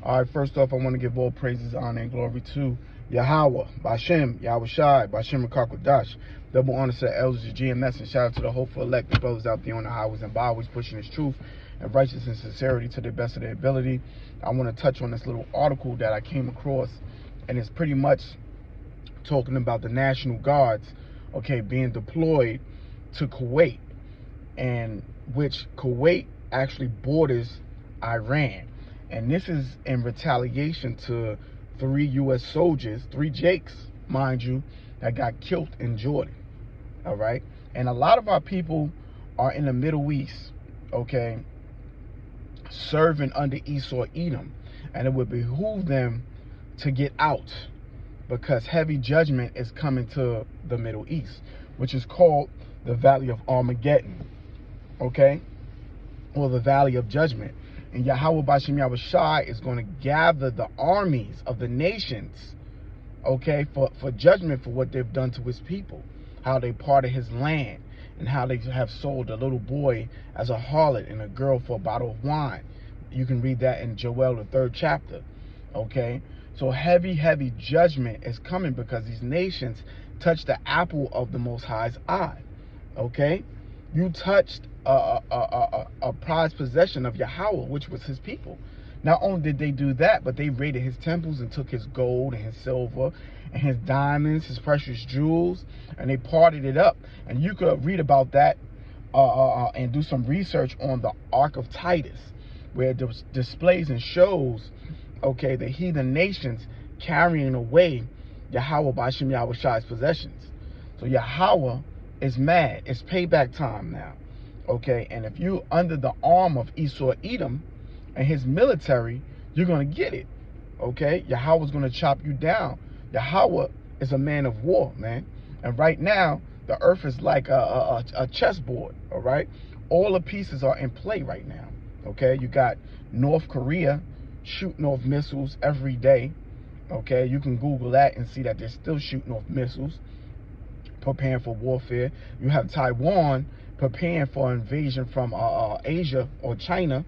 All right, first off, I want to give all praises, honor, and glory to Yahweh, Bashem, Yahweh Shai, Bashem Kakwadash. Double honor to the elders of GMS, and shout out to the hopeful elect, the brothers out there on the highways and byways, pushing his truth and righteousness and sincerity to the best of their ability. I want to touch on this little article that I came across, and it's pretty much talking about the National Guards, okay, being deployed to Kuwait, and which Kuwait actually borders Iran. And this is in retaliation to 3 U.S. soldiers, 3 Jakes, mind you, that got killed in Jordan. All right. And a lot of our people are in the Middle East, okay, serving under Esau Edom. And it would behoove them to get out because heavy judgment is coming to the Middle East, which is called the Valley of Armageddon, okay, or the Valley of Judgment. And Yahweh Bashem Yahweh Shai is going to gather the armies of the nations, okay, for judgment for what they've done to his people, how they parted his land, and how they have sold a little boy as a harlot and a girl for a bottle of wine. You can read that in Joel, the 3rd chapter, okay? So heavy judgment is coming because these nations touched the apple of the Most High's eye, okay? You touched a prized possession of Yahweh, which was his people. Not only did they do that, but they raided his temples and took his gold and his silver and his diamonds, his precious jewels, and they parted it up. And you could read about that and do some research on the Ark of Titus, where it displays and shows, okay, the heathen nations carrying away Yahweh Bashem Yahweh Shai's possessions. So Yahweh is mad. It's payback time now, okay? And if you under the arm of Esau Edom and his military, you're going to get it, okay? Yahweh's going to chop you down. Yahweh is a man of war, man. And right now, the earth is like a chessboard, all right? All the pieces are in play right now, okay? You got North Korea shooting off missiles every day, okay? You can Google that and see that they're still shooting off missiles, preparing for warfare. You have Taiwan preparing for invasion from Asia or China,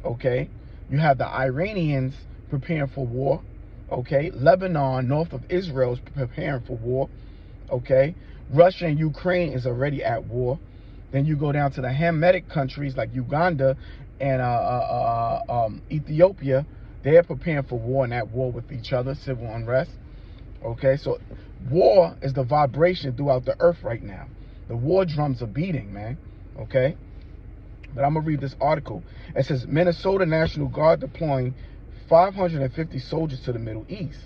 okay? You have the Iranians preparing for war, okay? Lebanon, north of Israel, is preparing for war, okay? Russia and Ukraine is already at war. Then you go down to the Hamitic countries like Uganda and Ethiopia. They're preparing for war and at war with each other, civil unrest. Okay, so war is the vibration throughout the earth right now. The war drums are beating, man. Okay, but I'm gonna read this article. It says Minnesota National Guard deploying 550 soldiers to the Middle East.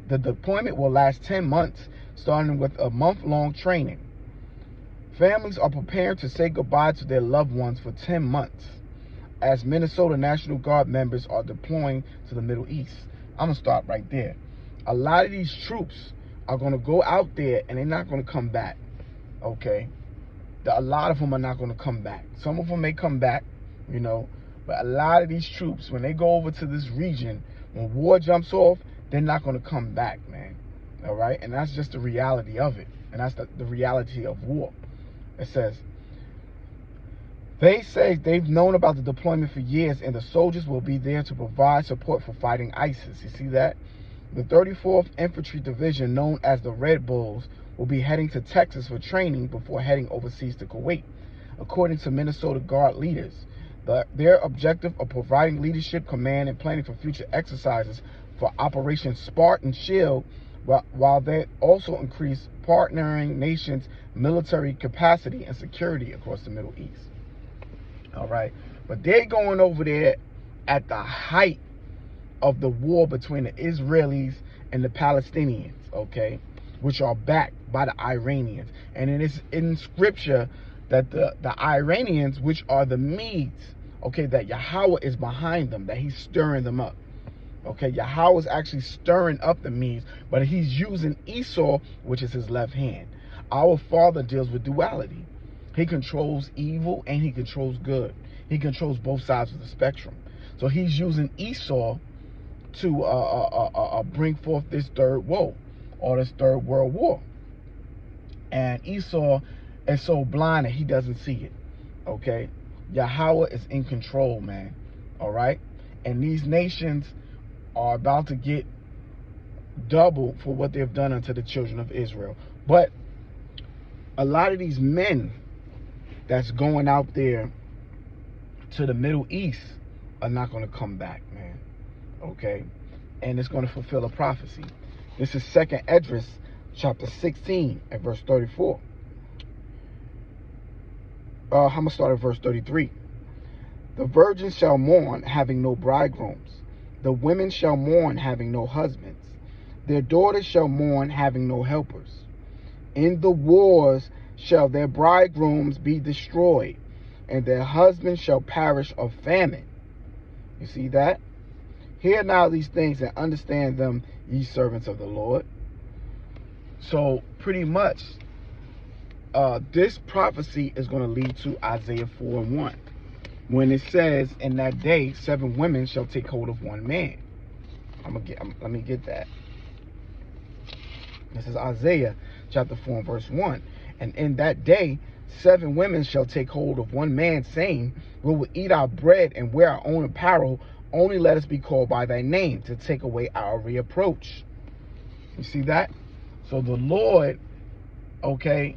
The deployment will last 10 months, starting with a month-long training. Families are preparing to say goodbye to their loved ones for 10 months as Minnesota National Guard members are deploying to the Middle East. I'm gonna stop right there. A lot of these troops are going to go out there and they're not going to come back, okay? A lot of them are not going to come back. Some of them may come back, you know, but a lot of these troops, when they go over to this region, when war jumps off, they're not going to come back, man, all right? And that's just the reality of it, and that's the reality of war. It says, they say they've known about the deployment for years, and the soldiers will be there to provide support for fighting ISIS. You see that? The 34th Infantry Division, known as the Red Bulls, will be heading to Texas for training before heading overseas to Kuwait, according to Minnesota Guard leaders. Their objective of providing leadership, command, and planning for future exercises for Operation Spartan Shield, while they also increase partnering nations' military capacity and security across the Middle East. All right, but they're going over there at the height of the war between the Israelis and the Palestinians, okay, which are backed by the Iranians. And it is in scripture that the Iranians, which are the Medes, okay, that Yahweh is behind them, that he's stirring them up. Okay, Yahweh is actually stirring up the Medes, but he's using Esau, which is his left hand. Our Father deals with duality. He controls evil and he controls good. He controls both sides of the spectrum. So he's using Esau to bring forth this third woe, or this third world war. And Esau is so blind that he doesn't see it, okay? Yahweh is in control, man, all right? And these nations are about to get double for what they've done unto the children of Israel. But a lot of these men that's going out there to the Middle East are not going to come back, man. Okay? And it's going to fulfill a prophecy. This is 2nd Esdras chapter 16 and verse 34. I'm going to start at verse 33. The virgins shall mourn, having no bridegrooms. The women shall mourn, having no husbands. Their daughters shall mourn, having no helpers. In the wars shall their bridegrooms be destroyed, and their husbands shall perish of famine. You see that? Hear now these things and understand them, ye servants of the Lord. So pretty much, this prophecy is going to lead to Isaiah 4:1. When it says, in that day, 7 women shall take hold of one man. Let me get that. This is Isaiah chapter 4 and verse 1. And in that day, 7 women shall take hold of one man, saying, we will eat our bread and wear our own apparel. Only let us be called by thy name, to take away our reproach. You see that? So the Lord, okay,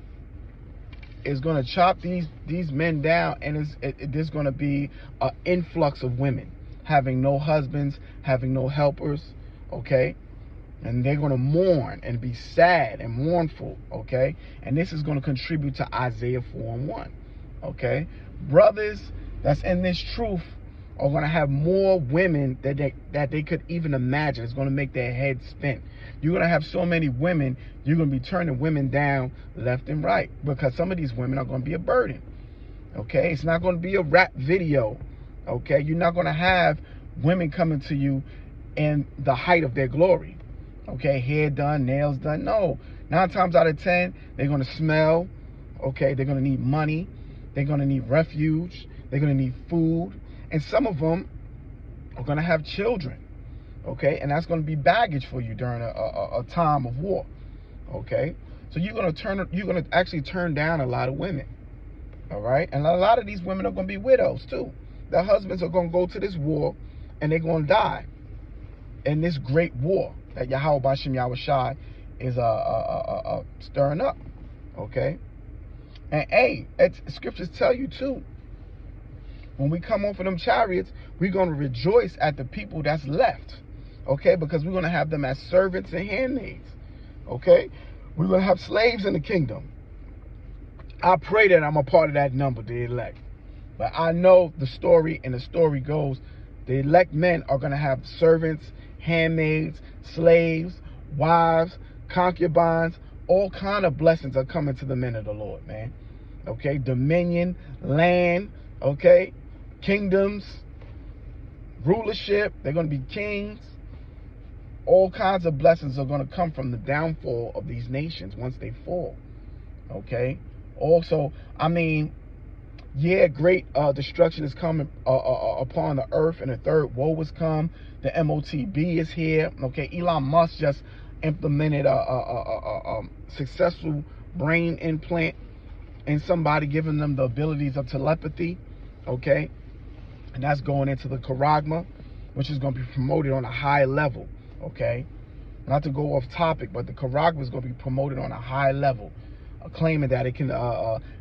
is going to chop these men down, and there's going to be an influx of women having no husbands, having no helpers, okay? And they're going to mourn and be sad and mournful, okay? And this is going to contribute to Isaiah 4:1, okay? Brothers that's in this truth are going to have more women that they could even imagine. It's going to make their heads spin. You're going to have so many women, you're going to be turning women down left and right, because some of these women are going to be a burden, okay? It's not going to be a rap video, okay? You're not going to have women coming to you in the height of their glory, okay? Hair done, nails done. No. 9 times out of 10, they're going to smell, okay? They're going to need money. They're going to need refuge. They're going to need food. And some of them are going to have children, okay? And that's going to be baggage for you during a time of war, okay? So you're going to actually turn down a lot of women, all right? And a lot of these women are going to be widows too. Their husbands are going to go to this war, and they're going to die in this great war that Yahweh Bashem Yahushai is stirring up, okay? And hey, scriptures tell you too, when we come off of them chariots, we're going to rejoice at the people that's left, okay? Because we're going to have them as servants and handmaids, okay? We're going to have slaves in the kingdom. I pray that I'm a part of that number, the elect. But I know the story, and the story goes, the elect men are going to have servants, handmaids, slaves, wives, concubines. All kind of blessings are coming to the men of the Lord, man. Okay? Dominion, land, okay? Kingdoms, rulership. They're going to be kings. All kinds of blessings are going to come from the downfall of these nations once they fall, okay? Also, I mean, yeah, great destruction is coming upon the earth, and the third woe has come. The MOTB is here, okay? Elon Musk just implemented a successful brain implant, and somebody giving them the abilities of telepathy, okay? And that's going into the Charagma, which is going to be promoted on a high level, okay? Not to go off topic, but the Charagma is going to be promoted on a high level, claiming that it can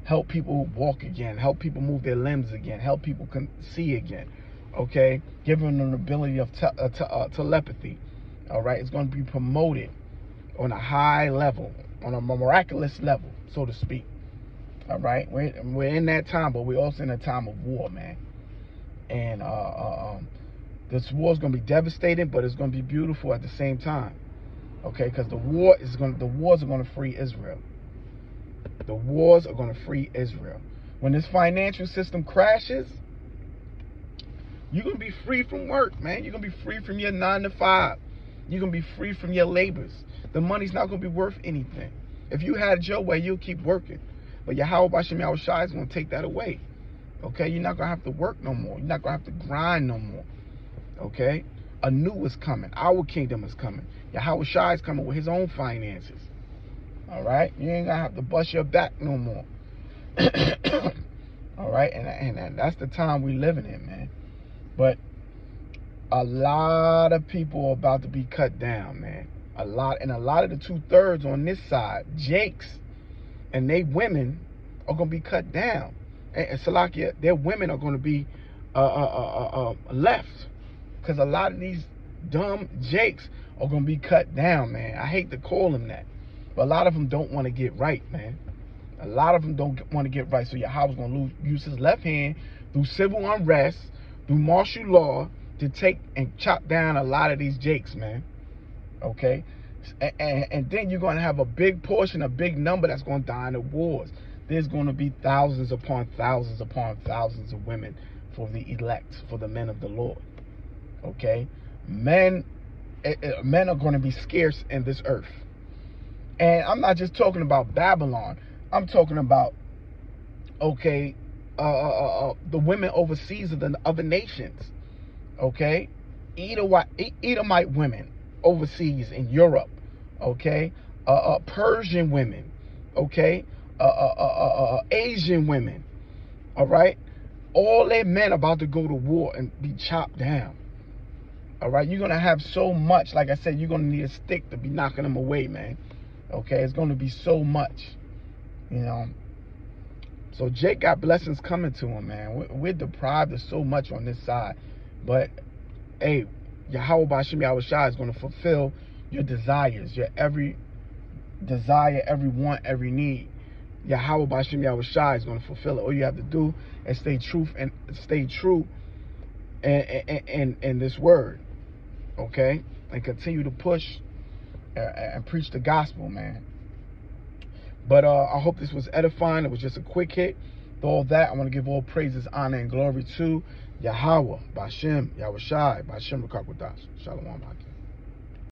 help people walk again, help people move their limbs again, help people see again, okay? Giving them the ability of telepathy, all right? It's going to be promoted on a high level, on a miraculous level, so to speak, all right? We're in that time, but we're also in a time of war, man. And this war is going to be devastating, but it's going to be beautiful at the same time, okay? Because the wars are going to free Israel. The wars are going to free Israel. When this financial system crashes, you're going to be free from work, man. You're going to be free from your 9 to 5. You're going to be free from your labors. The money's not going to be worth anything. If you had it your way, you'll keep working. But Yahweh Bashem Yahushai is going to take that away. Okay, you're not going to have to work no more. You're not going to have to grind no more. Okay? A new is coming. Our kingdom is coming. Yahweh Shai is coming with his own finances. All right? You ain't going to have to bust your back no more. All right? And that's the time we living in, man. But A lot of people are about to be cut down, man. A lot of the 2/3 on this side, Jakes and they women are gonna be cut down. And Salakia, their women are gonna be left, because a lot of these dumb Jakes are gonna be cut down, man. I hate to call them that, but a lot of them don't want to get right, man. A lot of them don't want to get right. So Yahweh's gonna use his left hand through civil unrest, through martial law, to take and chop down a lot of these Jakes, man. Okay? And then you're going to have a big portion, a big number that's going to die in the wars. There's going to be thousands upon thousands upon thousands of women for the elect, for the men of the Lord. Okay? Men are going to be scarce in this earth. And I'm not just talking about Babylon. I'm talking about, okay, the women overseas of the other nations. Okay? Edomite women overseas in Europe, okay, Persian women, okay, Asian women, all right, all their men about to go to war and be chopped down, all right. You're gonna have so much, like I said, you're gonna need a stick to be knocking them away, man. Okay, it's gonna be so much, you know. So Jake got blessings coming to him, man. We're deprived of so much on this side, but hey, Yahweh B'Shem Yahweh Shai is going to fulfill your desires, your every desire, every want, every need. Yahweh B'Shem Yahweh Shai is going to fulfill it. All you have to do is stay true in this word, okay, and continue to push and preach the gospel, man. But I hope this was edifying. It was just a quick hit. For all that, I want to give all praises, honor, and glory to Yahweh B'Shem Yahweh Shai B'Shem Rakakwadash. Shalom.